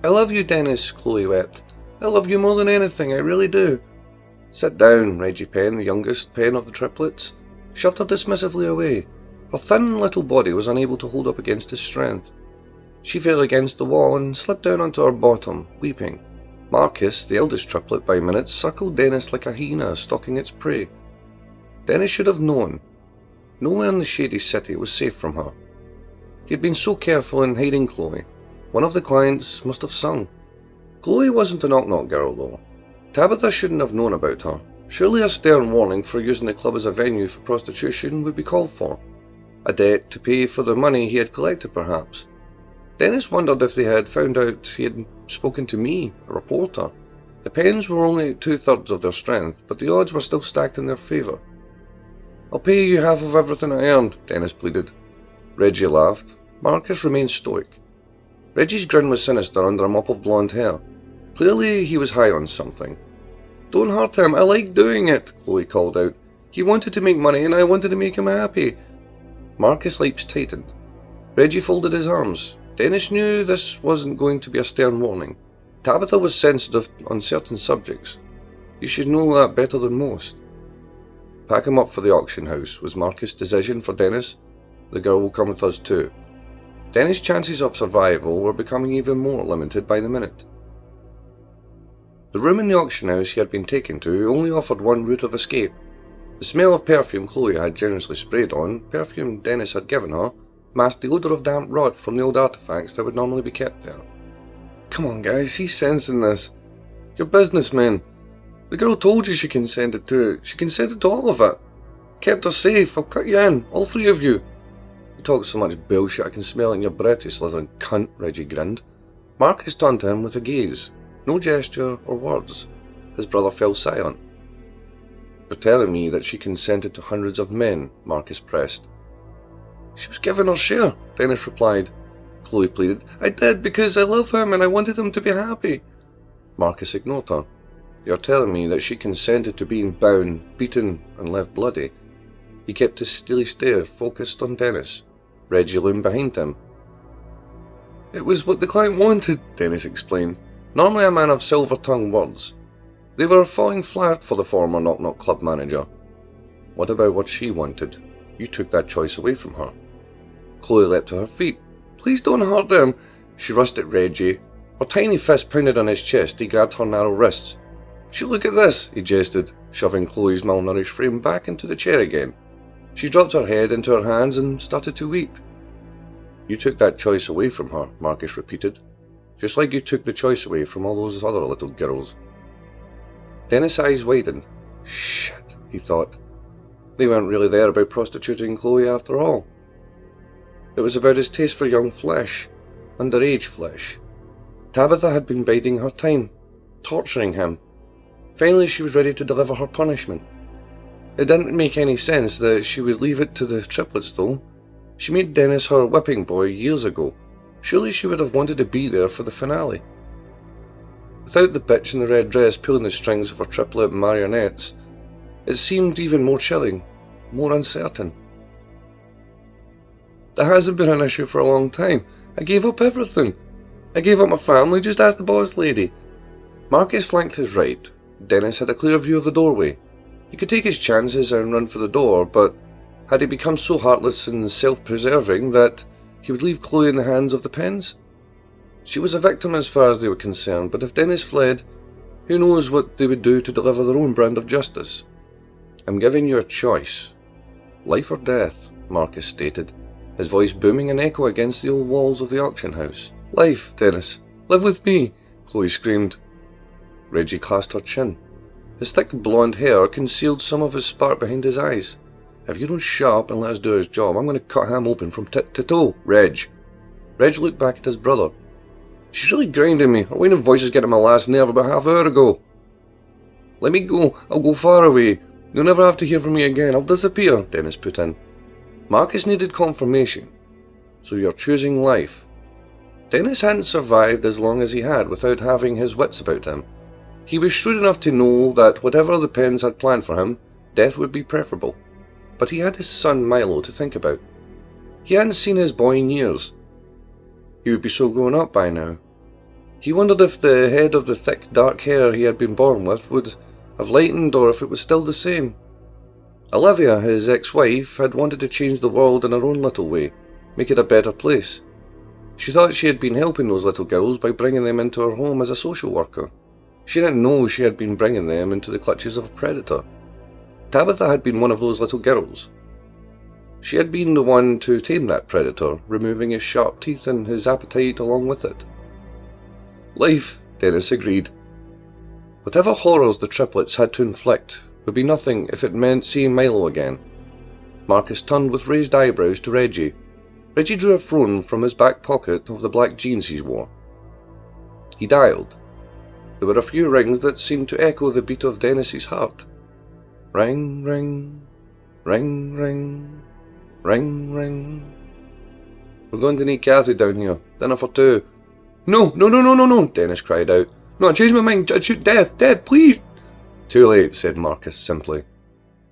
I love you, Dennis, Chloe wept. I love you more than anything, I really do. Sit down, Reggie Penn, the youngest Penn of the triplets, shoved her dismissively away. Her thin little body was unable to hold up against his strength. She fell against the wall and slipped down onto her bottom, weeping. Marcus, the eldest triplet by minutes, circled Dennis like a hyena stalking its prey. Dennis should have known. Nowhere in the shady city was safe from her. He had been so careful in hiding Chloe. One of the clients must have sung. Chloe wasn't a knock-knock girl, though. Tabitha shouldn't have known about her. Surely a stern warning for using the club as a venue for prostitution would be called for. A debt to pay for the money he had collected, perhaps. Dennis wondered if they had found out he had spoken to me, a reporter. The Penns were only at 2/3 of their strength, but the odds were still stacked in their favour. I'll pay you half of everything I earned, Dennis pleaded. Reggie laughed. Marcus remained stoic. Reggie's grin was sinister under a mop of blonde hair. Clearly he was high on something. Don't hurt him, I like doing it, Chloe called out. He wanted to make money and I wanted to make him happy. Marcus' lips tightened. Reggie folded his arms. Dennis knew this wasn't going to be a stern warning. Tabitha was sensitive on certain subjects. You should know that better than most. Pack him up for the auction house, was Marcus' decision for Dennis. The girl will come with us too. Dennis' chances of survival were becoming even more limited by the minute. The room in the auction house he had been taken to only offered one route of escape. The smell of perfume Chloe had generously sprayed on, perfume Dennis had given her, masked the odour of damp rot from the old artefacts that would normally be kept there. Come on, guys, he's sensing this. You're businessmen. The girl told you she consented to it. She consented to all of it. Kept her safe. I'll cut you in, all three of you. You talk so much bullshit I can smell it in your breath, you slithering cunt, Reggie grinned. Marcus turned to him with a gaze. No gesture or words. His brother fell silent. You're telling me that she consented to hundreds of men, Marcus pressed. She was given her share, Dennis replied. Chloe pleaded. I did because I love him and I wanted him to be happy. Marcus ignored her. You're telling me that she consented to being bound, beaten, and left bloody. He kept his steely stare focused on Dennis. Reggie loomed behind him. It was what the client wanted, Dennis explained. Normally a man of silver-tongued words. They were falling flat for the former knock-knock club manager. What about what she wanted? You took that choice away from her. Chloe leapt to her feet. Please don't hurt them. She rushed at Reggie. Her tiny fist pounded on his chest. He grabbed her narrow wrists. She look at this, he jested, shoving Chloe's malnourished frame back into the chair again. She dropped her head into her hands and started to weep. You took that choice away from her, Marcus repeated, just like you took the choice away from all those other little girls. Dennis' eyes widened. Shit, he thought. They weren't really there about prostituting Chloe after all. It was about his taste for young flesh, underage flesh. Tabitha had been biding her time, torturing him. Finally she was ready to deliver her punishment. It didn't make any sense that she would leave it to the triplets, though. She made Dennis her whipping boy years ago. Surely she would have wanted to be there for the finale. Without the bitch in the red dress pulling the strings of her triplet marionettes, it seemed even more chilling, more uncertain. That hasn't been an issue for a long time. I gave up everything. I gave up my family, just ask the boss lady. Marcus flanked his right. Dennis had a clear view of the doorway. He could take his chances and run for the door, but had he become so heartless and self-preserving that he would leave Chloe in the hands of the Penns? She was a victim as far as they were concerned, but if Dennis fled, who knows what they would do to deliver their own brand of justice. I'm giving you a choice. Life or death, Marcus stated, his voice booming in echo against the old walls of the auction house. Life, Dennis. Live with me, Chloe screamed. Reggie clasped her chin. His thick blonde hair concealed some of his spark behind his eyes. If you don't shut up and let us do his job, I'm going to cut him open from tip to toe, Reg. Reg looked back at his brother. She's really grinding me. Her whining voice is getting my last nerve about half an hour ago. Let me go. I'll go far away. You'll never have to hear from me again. I'll disappear, Dennis put in. Marcus needed confirmation. So you're choosing life. Dennis hadn't survived as long as he had without having his wits about him. He was shrewd enough to know that whatever the Penns had planned for him, death would be preferable. But he had his son Milo to think about. He hadn't seen his boy in years. He would be so grown up by now. He wondered if the head of the thick dark hair he had been born with would have lightened or if it was still the same. Olivia, his ex-wife, had wanted to change the world in her own little way, make it a better place. She thought she had been helping those little girls by bringing them into her home as a social worker. She didn't know she had been bringing them into the clutches of a predator. Tabitha had been one of those little girls. She had been the one to tame that predator, removing his sharp teeth and his appetite along with it. Life, Dennis agreed. Whatever horrors the triplets had to inflict would be nothing if it meant seeing Milo again. Marcus turned with raised eyebrows to Reggie. Reggie drew a phone from his back pocket of the black jeans he wore. He dialed. There were a few rings that seemed to echo the beat of Dennis's heart. Ring, ring, ring, ring, ring, ring. We're going to need Kathy down here. Dinner for two. No, Dennis cried out. No, I changed my mind. I'd shoot Dad, please. Too late, said Marcus simply.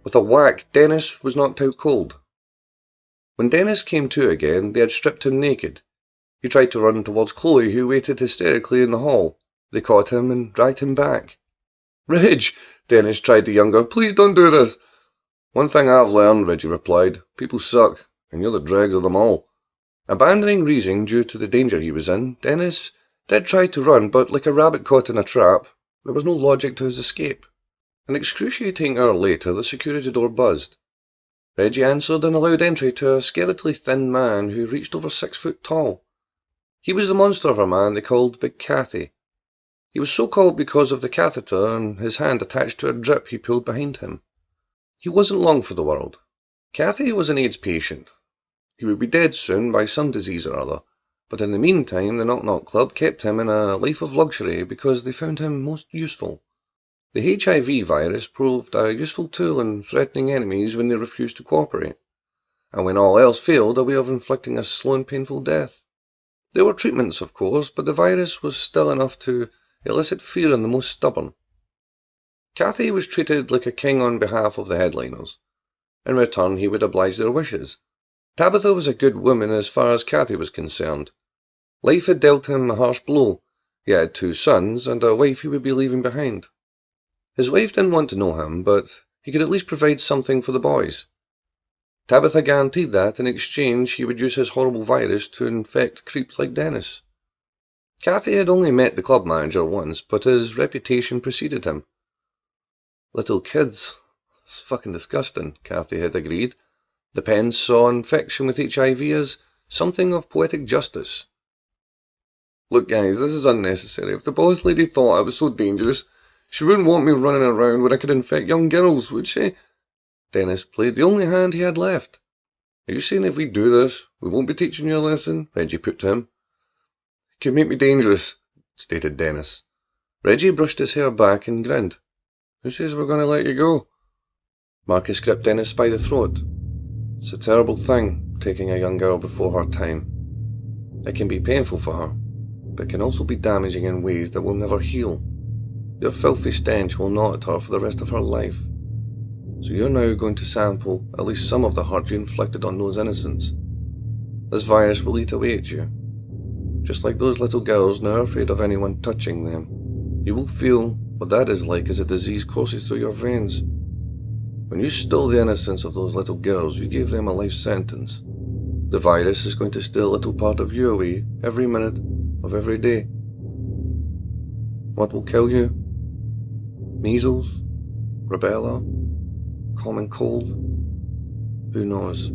With a whack, Dennis was knocked out cold. When Dennis came to again, they had stripped him naked. He tried to run towards Chloe, who waited hysterically in the hall. They caught him and dragged him back. Reg, Dennis tried the younger, please don't do this. One thing I've learned, Reggie replied, people suck, and you're the dregs of them all. Abandoning reasoning due to the danger he was in, Dennis did try to run, but like a rabbit caught in a trap, there was no logic to his escape. An excruciating hour later, the security door buzzed. Reggie answered and allowed entry to a skeletally thin man who reached over 6 foot tall. He was the monster of a man they called Big Cathy. He was so called because of the catheter and his hand attached to a drip he pulled behind him. He wasn't long for the world. Cathy was an AIDS patient. He would be dead soon by some disease or other, but in the meantime the Knock Knock Club kept him in a life of luxury because they found him most useful. The HIV virus proved a useful tool in threatening enemies when they refused to cooperate, and when all else failed, a way of inflicting a slow and painful death. There were treatments, of course, but the virus was still enough to elicit fear in the most stubborn. Cathy was treated like a king on behalf of the headliners. In return, he would oblige their wishes. Tabitha was a good woman as far as Cathy was concerned. Life had dealt him a harsh blow. He had 2 sons and a wife he would be leaving behind. His wife didn't want to know him, but he could at least provide something for the boys. Tabitha guaranteed that, in exchange, he would use his horrible virus to infect creeps like Dennis. Cathy had only met the club manager once, but his reputation preceded him. Little kids. It's fucking disgusting, Cathy had agreed. The Penns saw infection with HIV as something of poetic justice. Look guys, this is unnecessary. If the boss lady thought I was so dangerous, she wouldn't want me running around when I could infect young girls, would she? Dennis played the only hand he had left. Are you saying if we do this, we won't be teaching you a lesson? Reggie put to him. It could make me dangerous, stated Dennis. Reggie brushed his hair back and grinned. Who says we're going to let you go? Marcus gripped Dennis by the throat. It's a terrible thing, taking a young girl before her time. It can be painful for her, but it can also be damaging in ways that will never heal. Your filthy stench will gnaw at her for the rest of her life. So you're now going to sample at least some of the hurt you inflicted on those innocents. This virus will eat away at you. Just like those little girls now afraid of anyone touching them. You will feel what that is like as the disease courses through your veins. When you stole the innocence of those little girls, you gave them a life sentence. The virus is going to steal a little part of you away every minute of every day. What will kill you? Measles? Rubella? Common cold? Who knows?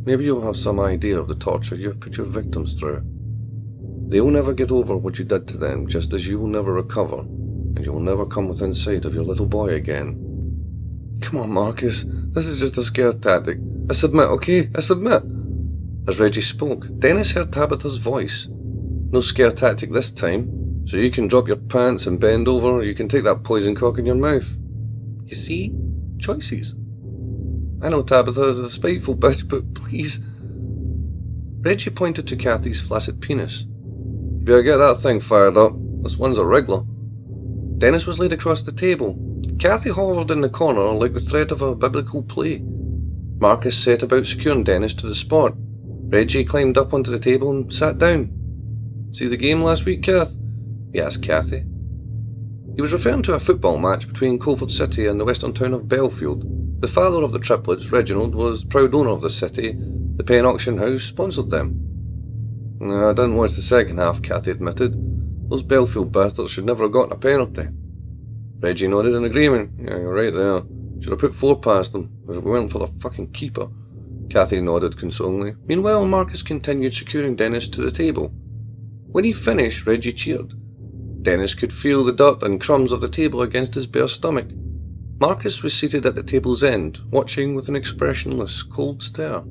Maybe you'll have some idea of the torture you've put your victims through. They will never get over what you did to them, just as you will never recover, and you will never come within sight of your little boy again. Come on, Marcus. This is just a scare tactic. I submit, okay? I submit. As Reggie spoke, Dennis heard Tabitha's voice. No scare tactic this time. So you can drop your pants and bend over, or you can take that poison cock in your mouth. You see? Choices. I know Tabitha is a spiteful bitch, but please. Reggie pointed to Cathy's flaccid penis. You better get that thing fired up. This one's a wriggler. Dennis was laid across the table. Cathy hovered in the corner like the thread of a biblical play. Marcus set about securing Dennis to the spot. Reggie climbed up onto the table and sat down. See the game last week, Kath? he asked Cathy. He was referring to a football match between Colford City and the western town of Belfield. The father of the triplets, Reginald, was proud owner of the city. The Penn Auction House sponsored them. No, I didn't watch the second half, Cathy admitted. Those Belfield bastards should never have gotten a penalty. Reggie nodded in agreement. Yeah, you're right there. Should have put 4 past them, if it weren't for the fucking keeper. Cathy nodded consolingly. Meanwhile, Marcus continued securing Dennis to the table. When he finished, Reggie cheered. Dennis could feel the dirt and crumbs of the table against his bare stomach. Marcus was seated at the table's end, watching with an expressionless, cold stare.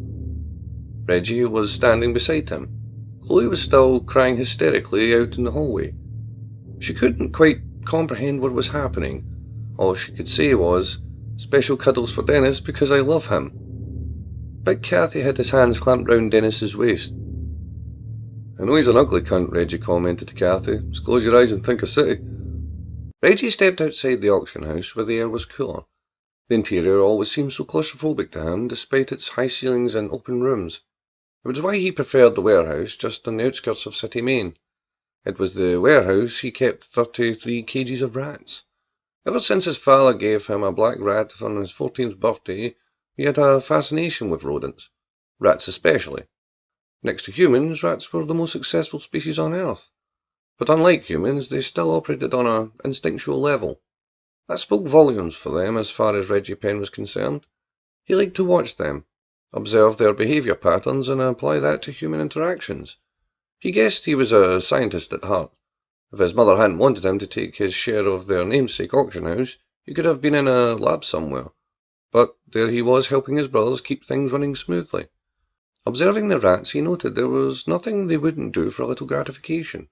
Reggie was standing beside him. Chloe was still crying hysterically out in the hallway. She couldn't quite comprehend what was happening. All she could say was, "Special cuddles for Dennis because I love him." Big Cathy had his hands clamped round Dennis's waist. "I know he's an ugly cunt," Reggie commented to Cathy. "Just close your eyes and think of City." Reggie stepped outside the auction house where the air was cooler. The interior always seemed so claustrophobic to him, despite its high ceilings and open rooms. It was why he preferred the warehouse just on the outskirts of City Main. It was the warehouse he kept 33 kgs of rats. Ever since his father gave him a black rat on his 14th birthday, he had a fascination with rodents. Rats especially. Next to humans, rats were the most successful species on Earth. But unlike humans, they still operated on an instinctual level. That spoke volumes for them as far as Reggie Penn was concerned. He liked to watch them, observe their behaviour patterns, and apply that to human interactions. He guessed he was a scientist at heart. If his mother hadn't wanted him to take his share of their namesake auction house, he could have been in a lab somewhere. But there he was helping his brothers keep things running smoothly. Observing the rats, he noted there was nothing they wouldn't do for a little gratification.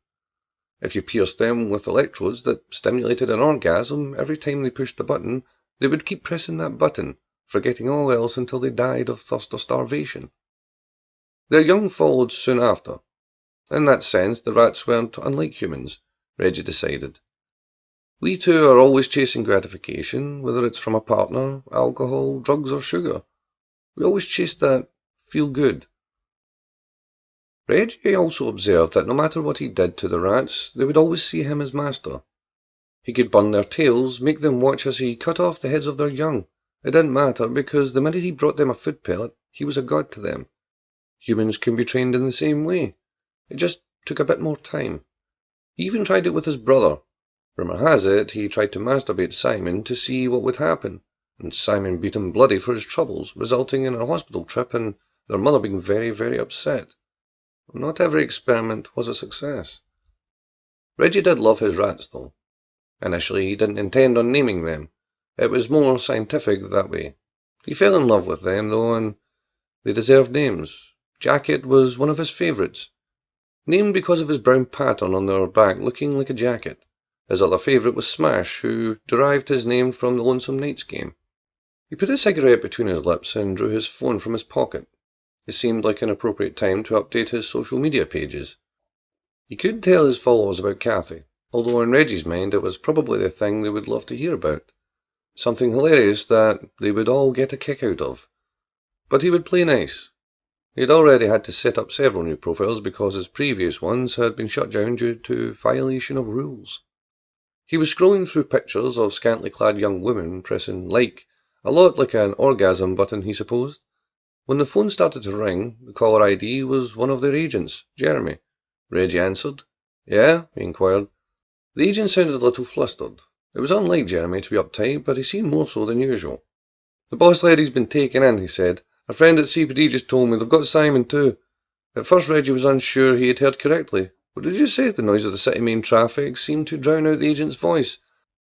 If you pierced them with electrodes that stimulated an orgasm every time they pushed a button, they would keep pressing that button, forgetting all else until they died of thirst or starvation. Their young followed soon after. In that sense, the rats weren't unlike humans, Reggie decided. We too are always chasing gratification, whether it's from a partner, alcohol, drugs, or sugar. We always chase that feel good. Reggie also observed that no matter what he did to the rats, they would always see him as master. He could burn their tails, make them watch as he cut off the heads of their young. It didn't matter, because the minute he brought them a food pellet, he was a god to them. Humans can be trained in the same way. It just took a bit more time. He even tried it with his brother. Rumour has it he tried to masturbate Simon to see what would happen, and Simon beat him bloody for his troubles, resulting in a hospital trip and their mother being very, very upset. Not every experiment was a success. Reggie did love his rats, though. Initially, he didn't intend on naming them. It was more scientific that way. He fell in love with them, though, and they deserved names. Jacket was one of his favourites, named because of his brown pattern on their back looking like a jacket. His other favourite was Smash, who derived his name from the Lonesome Knights game. He put a cigarette between his lips and drew his phone from his pocket. It seemed like an appropriate time to update his social media pages. He couldn't tell his followers about Cathy, although in Reggie's mind it was probably the thing they would love to hear about. Something hilarious that they would all get a kick out of. But he would play nice. He had already had to set up several new profiles because his previous ones had been shut down due to violation of rules. He was scrolling through pictures of scantily clad young women pressing like, a lot like an orgasm button, he supposed. When the phone started to ring, the caller ID was one of their agents, Jeremy. Reggie answered. "Yeah?" he inquired. The agent sounded a little flustered. It was unlike Jeremy to be uptight, but he seemed more so than usual. "The boss lady's been taken in," he said. "A friend at CPD just told me they've got Simon too." At first Reggie was unsure he had heard correctly. "What did you say?" The noise of the city main traffic seemed to drown out the agent's voice.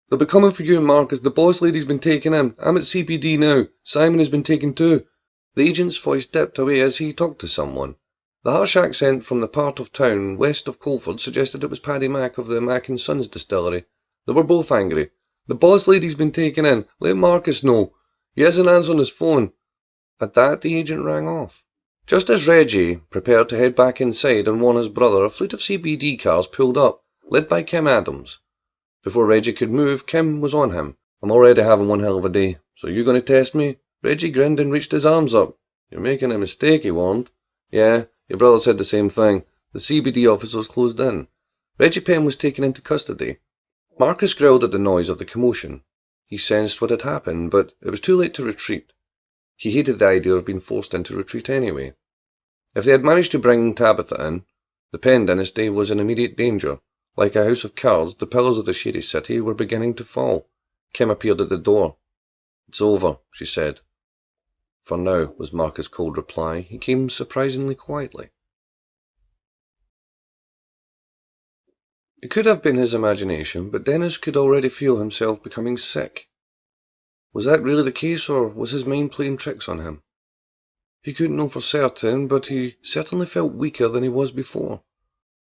"They'll be coming for you, Marcus. The boss lady's been taken in. I'm at CPD now. Simon has been taken too." The agent's voice dipped away as he talked to someone. The harsh accent from the part of town west of Colford suggested it was Paddy Mac of the Mac and Sons distillery. They were both angry. "The boss lady's been taken in. Let Marcus know. He hasn't answered his phone." At that, the agent rang off. Just as Reggie prepared to head back inside and warn his brother, a fleet of CPD cars pulled up, led by Kim Adams. Before Reggie could move, Kim was on him. "I'm already having one hell of a day. So you going to test me?" Reggie grinned and reached his arms up. "You're making a mistake," he warned. "Yeah, your brother said the same thing. The CBD officer's closed in." Reggie Penn was taken into custody. Marcus growled at the noise of the commotion. He sensed what had happened, but it was too late to retreat. He hated the idea of being forced into retreat anyway. If they had managed to bring Tabitha in, the Penn dynasty was in immediate danger. Like a house of cards, the pillars of the shady city were beginning to fall. Kim appeared at the door. "It's over," she said. "For now," was Marcus' cold reply. He came surprisingly quietly. It could have been his imagination, but Dennis could already feel himself becoming sick. Was that really the case, or was his mind playing tricks on him? He couldn't know for certain, but he certainly felt weaker than he was before.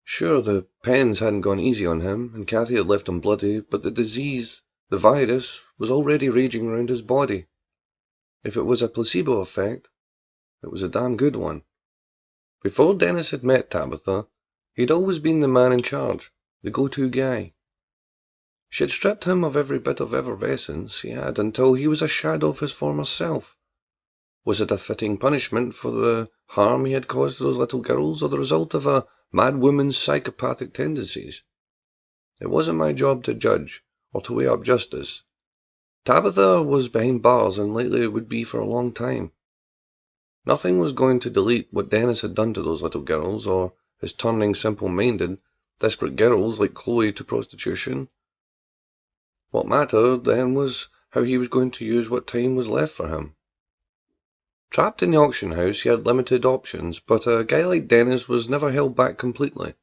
Sure, the Penns hadn't gone easy on him, and Kathy had left him bloody, but the disease, the virus, was already raging around his body. If it was a placebo effect, it was a damn good one. Before Dennis had met Tabitha, he'd always been the man in charge, the go-to guy. She had stripped him of every bit of effervescence he had until he was a shadow of his former self. Was it a fitting punishment for the harm he had caused to those little girls, or the result of a mad woman's psychopathic tendencies? It wasn't my job to judge, or to weigh up justice. Tabitha was behind bars, and likely it would be for a long time. Nothing was going to delete what Dennis had done to those little girls, or his turning simple-minded, desperate girls like Chloe to prostitution. What mattered then was how he was going to use what time was left for him. Trapped in the auction house, he had limited options, but a guy like Dennis was never held back completely.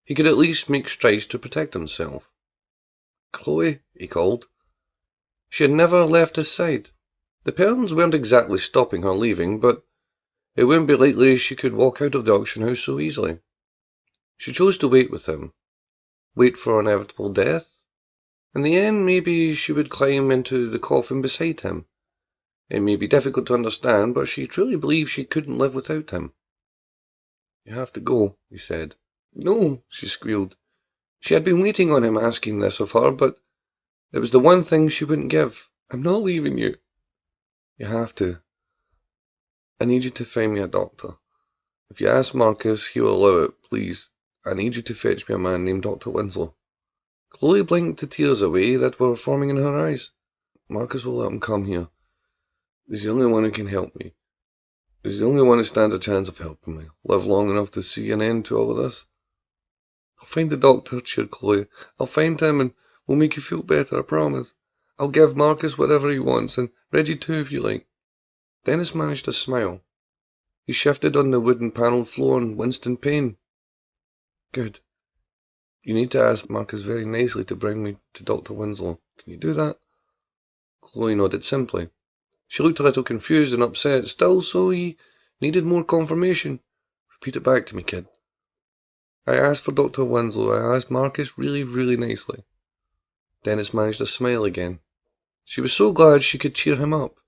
He could at least make strides to protect himself. "Chloe," he called. She had never left his side. The parents weren't exactly stopping her leaving, but it wouldn't be likely she could walk out of the auction house so easily. She chose to wait with him. Wait for inevitable death. In the end, maybe she would climb into the coffin beside him. It may be difficult to understand, but she truly believed she couldn't live without him. "You have to go," he said. "No," she squealed. She had been waiting on him asking this of her, but it was the one thing she wouldn't give. "I'm not leaving you." "You have to. I need you to find me a doctor. If you ask Marcus, he will allow it, please. I need you to fetch me a man named Dr. Winslow." Chloe blinked the tears away that were forming in her eyes. "Marcus will let him come here. He's the only one who can help me. He's the only one who stands a chance of helping me live long enough to see an end to all of this." "I'll find the doctor," cheered Chloe. "I'll find him, and we'll make you feel better, I promise. I'll give Marcus whatever he wants, and Reggie too, if you like." Dennis managed a smile. He shifted on the wooden panelled floor and winced in pain. "Good. You need to ask Marcus very nicely to bring me to Dr. Winslow. Can you do that?" Chloe nodded simply. She looked a little confused and upset. "Still, so he needed more confirmation. Repeat it back to me, kid." "I asked for Dr. Winslow. I asked Marcus really, really nicely." Dennis managed a smile again. She was so glad she could cheer him up.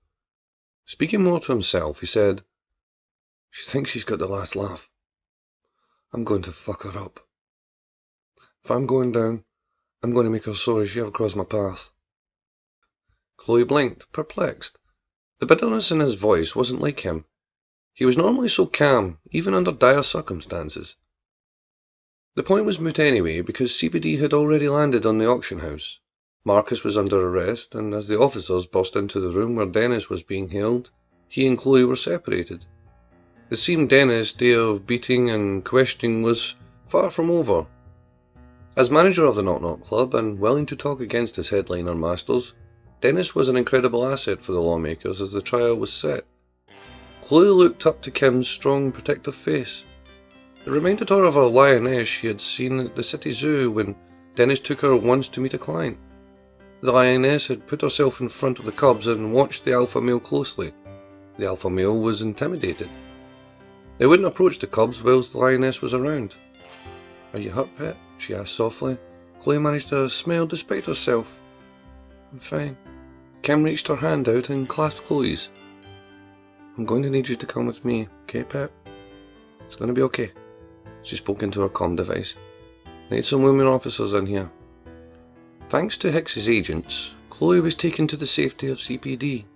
Speaking more to himself, he said, "She thinks she's got the last laugh. I'm going to fuck her up. If I'm going down, I'm going to make her sorry she ever crossed my path." Chloe blinked, perplexed. The bitterness in his voice wasn't like him. He was normally so calm, even under dire circumstances. The point was moot anyway, because CBD had already landed on the auction house. Marcus was under arrest, and as the officers burst into the room where Dennis was being held, he and Chloe were separated. It seemed Dennis' day of beating and questioning was far from over. As manager of the Knock Knock Club, and willing to talk against his headliner masters, Dennis was an incredible asset for the lawmakers as the trial was set. Chloe looked up to Kim's strong, protective face. It reminded her of a lioness she had seen at the city zoo when Dennis took her once to meet a client. The lioness had put herself in front of the cubs and watched the alpha male closely. The alpha male was intimidated. They wouldn't approach the cubs whilst the lioness was around. "Are you hurt, pet?" she asked softly. Chloe managed to smile despite herself. "I'm fine." Kim reached her hand out and clasped Chloe's. "I'm going to need you to come with me, okay, pet? It's going to be okay." She spoke into her comm device. "I need some women officers in here." Thanks to Hicks's agents, Chloe was taken to the safety of CPD.